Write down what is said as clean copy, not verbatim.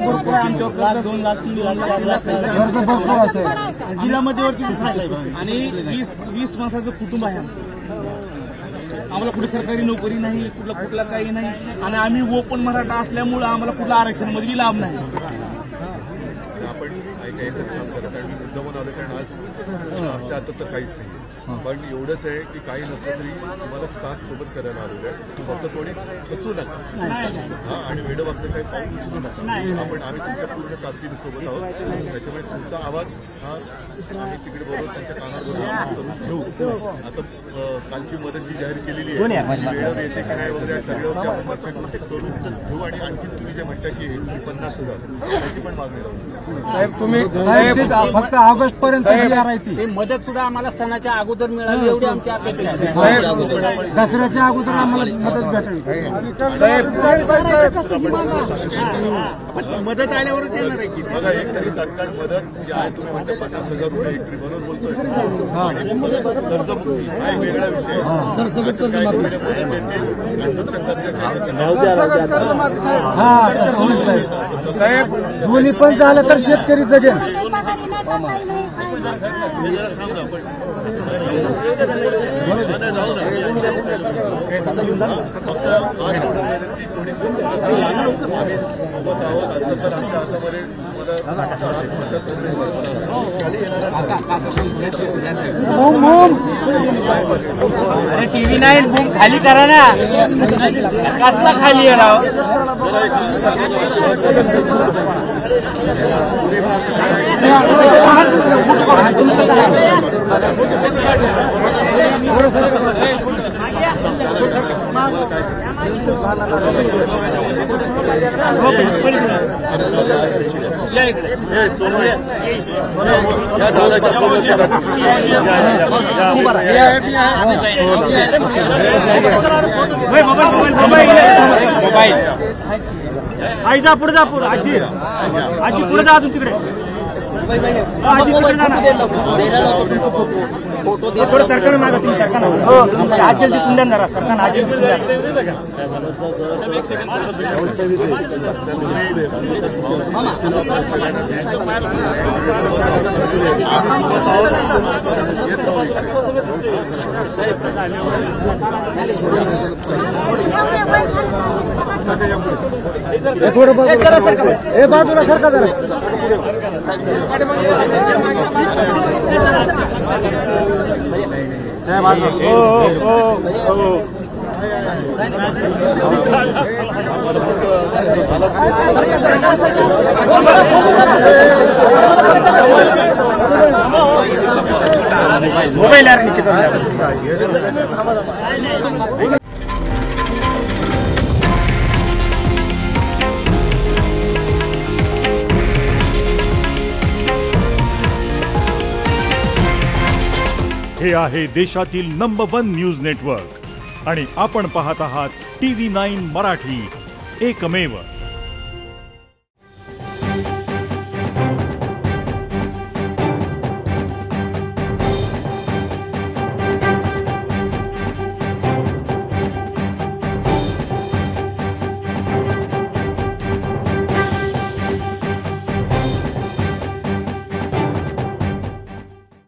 भरपूर आहे आमच्यावर, 2 लाख 3 लाख 4 लाख कर्ज भरपूर असेल जिल्हा मध्यवर्ती आणि 20 माणसाचं कुटुंब आहे आमचं। आम्हाला कुठे सरकारी नोकरी नाही, कुठला काही नाही आणि आम्ही ओपन मराठा असल्यामुळे आम्हाला कुठला आरक्षणामध्ये लाभ नाही। आपण एकच काम करत कारण मी मुद्दामून आलो कारण आज आमच्या हातात तर काहीच नाही, पण एवढंच आहे की काही नसलं तरी तुम्हाला साथ सोबत करायला आलेलं आहे। फक्त कोणी खचू नका आणि वेडं वागणं काही पाऊल उचलू नका। आम्ही तुमच्या पूर्ण ताकदीने सोबत आहोत, त्याच्यामुळे तुमचा आवाज हा आम्ही तिकडे बरोबर त्यांच्या कानाबरोबर करून घेऊ। आता कालची मदत जी जाहीर केलेली आहे वेळेवर येते की नाही वगैरे सगळ्यावरती आपण लक्ष ठेवून ते करून तर घेऊ आणि आणखी तुम्ही जे म्हणता की 50,000 त्याची पण मागणी राहू। साहेब तुम्ही फक्त ऑगस्ट पर्यंत मदत सुद्धा आम्हाला सणाच्या अगोदर मिळावी एवढी आमची अपेक्षा आहे। दसऱ्याच्या अगोदर आम्हाला मदत भेटेल। मदत आल्यावरच येणार आहे की बघा एक तरी तात्काळ मदत जी आहे तुम्ही म्हणता 50,000 रुपये एकरी बरोबर बोलतोय आणि कर्जमुक्ती हा एक वेगळा विषय आहे। मदत देते आणि तुमच्या साहेब दोन्ही पण झालं तर शेतकरी जगेल। आम्ही सोबत आहोत आता तर आमच्या हातामध्ये TV9 बूम खाली करा ना, कसला खाली आहे राव। आई जा पुढे जा, आजी पुढे जा, तिकडे थोडं सरकार मागा तुम्ही, सरकार आज जल्दी सुंदर जरा सरकार आज जल्दी सुंदर। थोडं बाजूला सरकार जरा मोबाईल यार नीचे कर। हे आहे देशातील नंबर 1 न्यूज नेटवर्क आणि आपण पाहत आहात TV9 मराठी, एकमेव।